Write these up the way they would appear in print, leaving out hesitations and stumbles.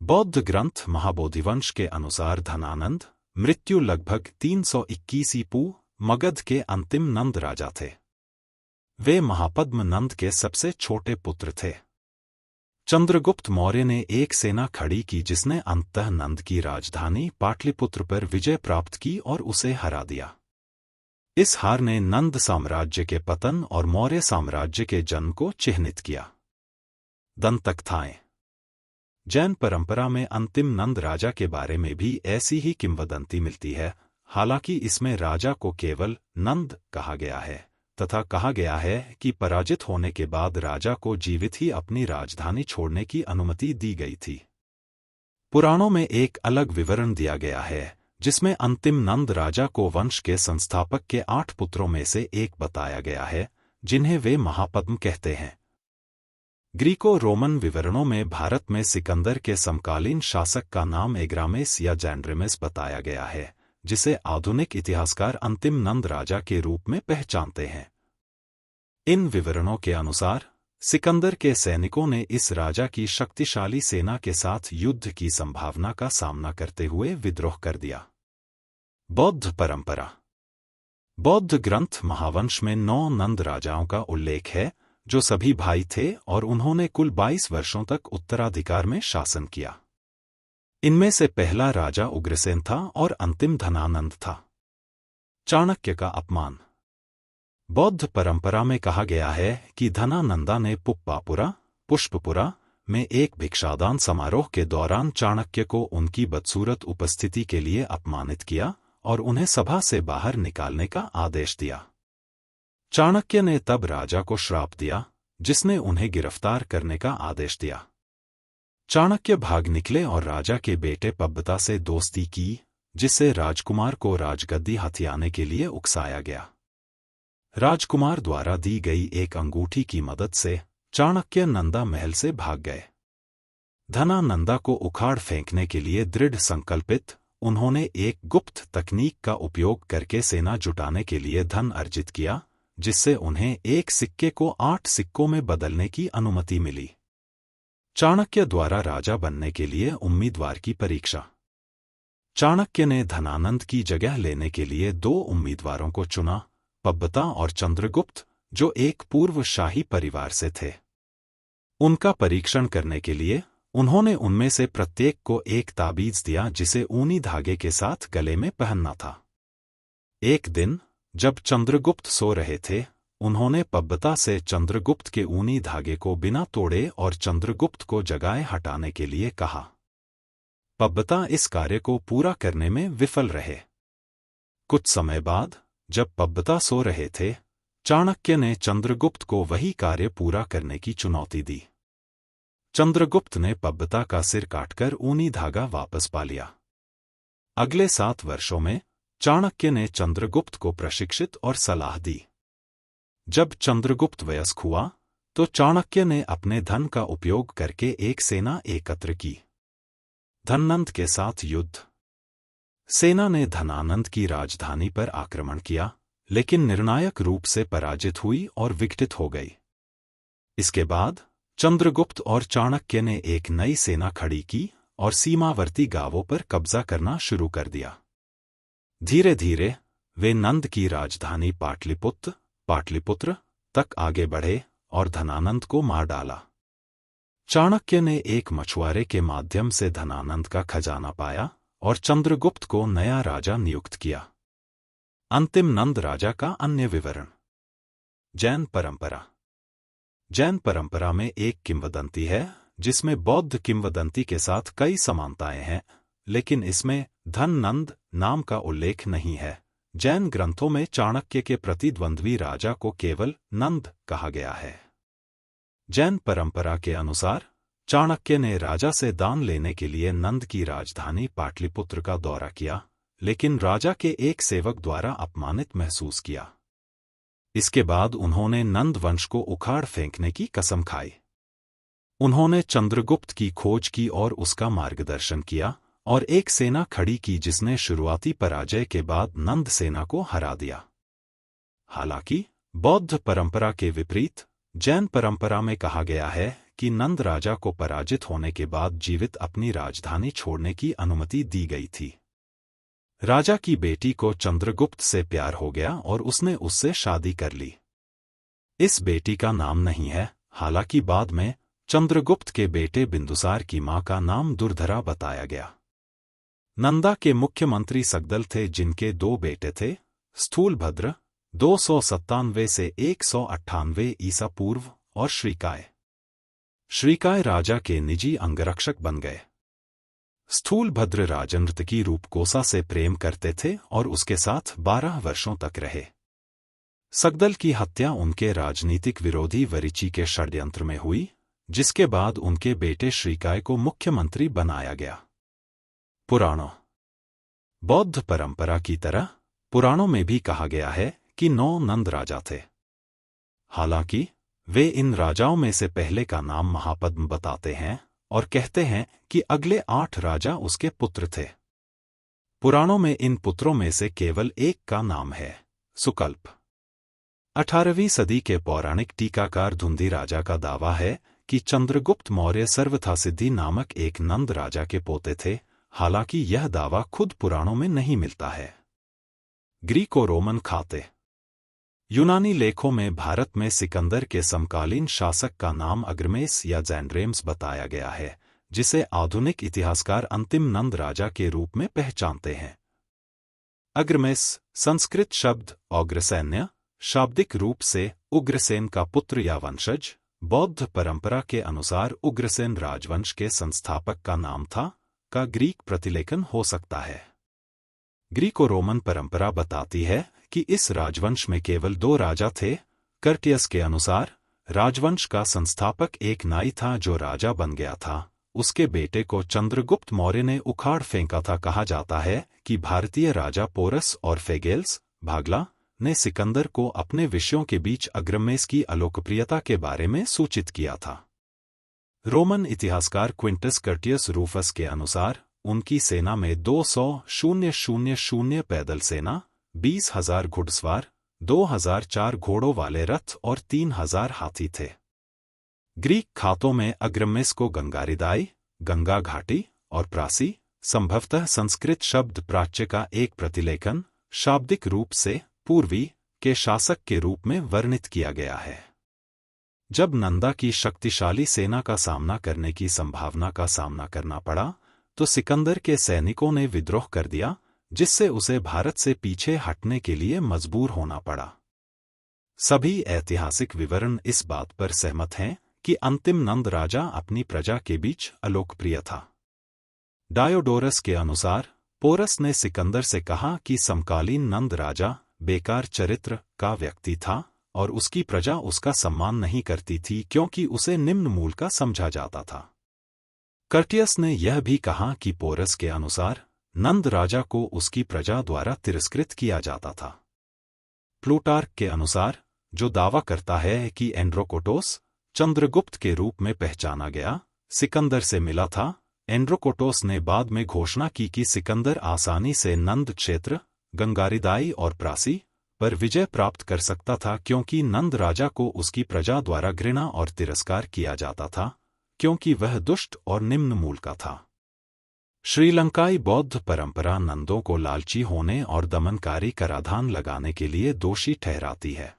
बौद्ध ग्रंथ महाबोधिवंश के अनुसार धनानंद मृत्यु लगभग 321 ईपू मगध के अंतिम नंद राजा थे। वे महापद्म नंद के सबसे छोटे पुत्र थे। चंद्रगुप्त मौर्य ने एक सेना खड़ी की जिसने अंततः नंद की राजधानी पाटलिपुत्र पर विजय प्राप्त की और उसे हरा दिया। इस हार ने नंद साम्राज्य के पतन और मौर्य साम्राज्य के जन्म को चिह्नित किया। दंतकथाएं। जैन परंपरा में अंतिम नंद राजा के बारे में भी ऐसी ही किंवदंती मिलती है, हालांकि इसमें राजा को केवल नंद कहा गया है तथा कहा गया है कि पराजित होने के बाद राजा को जीवित ही अपनी राजधानी छोड़ने की अनुमति दी गई थी। पुराणों में एक अलग विवरण दिया गया है जिसमें अंतिम नंद राजा को वंश के संस्थापक के 8 पुत्रों में से एक बताया गया है, जिन्हें वे महापद्म कहते हैं। ग्रीको रोमन विवरणों में भारत में सिकंदर के समकालीन शासक का नाम एग्रामेस या जैंड्रेमेस बताया गया है, जिसे आधुनिक इतिहासकार अंतिम नंद राजा के रूप में पहचानते हैं। इन विवरणों के अनुसार सिकंदर के सैनिकों ने इस राजा की शक्तिशाली सेना के साथ युद्ध की संभावना का सामना करते हुए विद्रोह कर दिया। बौद्ध परंपरा। बौद्ध ग्रंथ महावंश में 9 नंद राजाओं का उल्लेख है, जो सभी भाई थे और उन्होंने कुल 22 वर्षों तक उत्तराधिकार में शासन किया। इनमें से पहला राजा उग्रसेन था और अंतिम धनानंद था। चाणक्य का अपमान। बौद्ध परंपरा में कहा गया है कि धनानंदा ने पुप्पापुरा पुष्पपुरा में एक भिक्षादान समारोह के दौरान चाणक्य को उनकी बदसूरत उपस्थिति के लिए अपमानित किया और उन्हें सभा से बाहर निकालने का आदेश दिया। चाणक्य ने तब राजा को श्राप दिया, जिसने उन्हें गिरफ्तार करने का आदेश दिया। चाणक्य भाग निकले और राजा के बेटे पब्बता से दोस्ती की, जिससे राजकुमार को राजगद्दी हथियाने के लिए उकसाया गया। राजकुमार द्वारा दी गई एक अंगूठी की मदद से चाणक्य नंदा महल से भाग गए। धनानंदा को उखाड़ फेंकने के लिए दृढ़ संकल्पित, उन्होंने एक गुप्त तकनीक का उपयोग करके सेना जुटाने के लिए धन अर्जित किया, जिससे उन्हें एक सिक्के को 8 सिक्कों में बदलने की अनुमति मिली। चाणक्य द्वारा राजा बनने के लिए उम्मीदवार की परीक्षा। चाणक्य ने धनानंद की जगह लेने के लिए 2 उम्मीदवारों को चुना, पब्बता और चंद्रगुप्त, जो एक पूर्व शाही परिवार से थे। उनका परीक्षण करने के लिए उन्होंने उनमें से प्रत्येक को एक ताबीज दिया, जिसे ऊनी धागे के साथ गले में पहनना था। एक दिन जब चंद्रगुप्त सो रहे थे, उन्होंने पब्बता से चंद्रगुप्त के ऊनी धागे को बिना तोड़े और चंद्रगुप्त को जगाए हटाने के लिए कहा। पब्बता इस कार्य को पूरा करने में विफल रहे। कुछ समय बाद जब पब्बता सो रहे थे, चाणक्य ने चंद्रगुप्त को वही कार्य पूरा करने की चुनौती दी। चंद्रगुप्त ने पब्बता का सिर काटकर ऊनी धागा वापस पा लिया। अगले 7 वर्षों में चाणक्य ने चंद्रगुप्त को प्रशिक्षित और सलाह दी। जब चंद्रगुप्त वयस्क हुआ, तो चाणक्य ने अपने धन का उपयोग करके एक सेना एकत्र की। धनानंद के साथ युद्ध। सेना ने धनानंद की राजधानी पर आक्रमण किया, लेकिन निर्णायक रूप से पराजित हुई और विघटित हो गई। इसके बाद चंद्रगुप्त और चाणक्य ने एक नई सेना खड़ी की और सीमावर्ती गांवों पर कब्जा करना शुरू कर दिया। धीरे धीरे वे नंद की राजधानी पाटलिपुत्र तक आगे बढ़े और धनानंद को मार डाला। चाणक्य ने एक मछुआरे के माध्यम से धनानंद का खजाना पाया और चंद्रगुप्त को नया राजा नियुक्त किया। अंतिम नंद राजा का अन्य विवरण। जैन परंपरा। जैन परंपरा में एक किंवदंती है जिसमें बौद्ध किंवदंती के साथ कई समानताएं हैं, लेकिन इसमें धनानंद नाम का उल्लेख नहीं है। जैन ग्रंथों में चाणक्य के प्रतिद्वंद्वी राजा को केवल नंद कहा गया है। जैन परंपरा के अनुसार चाणक्य ने राजा से दान लेने के लिए नंद की राजधानी पाटलिपुत्र का दौरा किया, लेकिन राजा के एक सेवक द्वारा अपमानित महसूस किया। इसके बाद उन्होंने नंद वंश को उखाड़ फेंकने की कसम खाई। उन्होंने चंद्रगुप्त की खोज की और उसका मार्गदर्शन किया और एक सेना खड़ी की जिसने शुरुआती पराजय के बाद नंद सेना को हरा दिया। हालांकि बौद्ध परंपरा के विपरीत जैन परंपरा में कहा गया है कि नंद राजा को पराजित होने के बाद जीवित अपनी राजधानी छोड़ने की अनुमति दी गई थी। राजा की बेटी को चंद्रगुप्त से प्यार हो गया और उसने उससे शादी कर ली। इस बेटी का नाम नहीं है, हालांकि बाद में चंद्रगुप्त के बेटे बिंदुसार की मां का नाम दुर्धरा बताया गया। नंदा के मुख्यमंत्री सगदल थे, जिनके 2 बेटे थे, स्थूलभद्र 297 से 198 ईसा पूर्व और श्रीकाय। श्रीकाय राजा के निजी अंगरक्षक बन गए। स्थूलभद्र राजनर्तकी रूपकोसा से प्रेम करते थे और उसके साथ 12 वर्षों तक रहे। सगदल की हत्या उनके राजनीतिक विरोधी वरिची के षड्यंत्र में हुई, जिसके बाद उनके बेटे श्रीकाय को मुख्यमंत्री बनाया गया। पुराणों। बौद्ध परंपरा की तरह पुराणों में भी कहा गया है कि 9 नंद राजा थे। हालांकि वे इन राजाओं में से पहले का नाम महापद्म बताते हैं और कहते हैं कि अगले 8 राजा उसके पुत्र थे। पुराणों में इन पुत्रों में से केवल एक का नाम है, सुकल्प। 18वीं सदी के पौराणिक टीकाकार धुंधी राजा का दावा है कि चंद्रगुप्त मौर्य सर्वथा सिद्धि नामक एक नंद राजा के पोते थे, हालांकि यह दावा खुद पुराणों में नहीं मिलता है। ग्रीको रोमन खाते। यूनानी लेखों में भारत में सिकंदर के समकालीन शासक का नाम अग्रमेस या जैनड्रेम्स बताया गया है, जिसे आधुनिक इतिहासकार अंतिम नंद राजा के रूप में पहचानते हैं। अग्रमेस संस्कृत शब्द अग्रसैन्य, शाब्दिक रूप से उग्रसेन का पुत्र या वंशज। बौद्ध परंपरा के अनुसार उग्रसेन राजवंश के संस्थापक का नाम था, का ग्रीक प्रतिलेखन हो सकता है। ग्रीको रोमन परंपरा बताती है कि इस राजवंश में केवल 2 राजा थे। कर्टियस के अनुसार राजवंश का संस्थापक एक नाई था जो राजा बन गया था। उसके बेटे को चंद्रगुप्त मौर्य ने उखाड़ फेंका था। कहा जाता है कि भारतीय राजा पोरस और फेगेल्स भागला ने सिकंदर को अपने विषयों के बीच अग्रमेस की अलोकप्रियता के बारे में सूचित किया था। रोमन इतिहासकार क्विंटस कर्टियस रूफस के अनुसार उनकी सेना में 200,000 पैदल सेना, 20,000 घुड़सवार, 2,004 घोड़ों वाले रथ और 3,000 हाथी थे। ग्रीक खातों में अग्रमेस को गंगारिदाई, गंगा घाटी और प्रासी, संभवतः संस्कृत शब्द प्राच्य का एक प्रतिलेखन, शाब्दिक रूप से पूर्वी के शासक के रूप में वर्णित किया गया है। जब नंदा की शक्तिशाली सेना का सामना करने की संभावना का सामना करना पड़ा, तो सिकंदर के सैनिकों ने विद्रोह कर दिया, जिससे उसे भारत से पीछे हटने के लिए मजबूर होना पड़ा। सभी ऐतिहासिक विवरण इस बात पर सहमत हैं कि अंतिम नंद राजा अपनी प्रजा के बीच अलोकप्रिय था। डायोडोरस के अनुसार पोरस ने सिकंदर से कहा कि समकालीन नंद राजा बेकार चरित्र का व्यक्ति था और उसकी प्रजा उसका सम्मान नहीं करती थी क्योंकि उसे निम्न मूल का समझा जाता था। कर्टियस ने यह भी कहा कि पोरस के अनुसार नंद राजा को उसकी प्रजा द्वारा तिरस्कृत किया जाता था। प्लूटार्क के अनुसार, जो दावा करता है कि एंड्रोकोटोस चंद्रगुप्त के रूप में पहचाना गया, सिकंदर से मिला था, एंड्रोकोटोस ने बाद में घोषणा की कि सिकंदर आसानी से नंद क्षेत्र, गंगारिदाई और प्रासी पर विजय प्राप्त कर सकता था क्योंकि नंद राजा को उसकी प्रजा द्वारा घृणा और तिरस्कार किया जाता था, क्योंकि वह दुष्ट और निम्न मूल का था। श्रीलंकाई बौद्ध परंपरा नंदों को लालची होने और दमनकारी कराधान लगाने के लिए दोषी ठहराती है।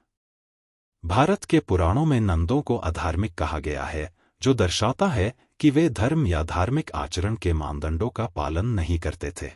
भारत के पुराणों में नंदों को अधार्मिक कहा गया है, जो दर्शाता है कि वे धर्म या धार्मिक आचरण के मानदंडों का पालन नहीं करते थे।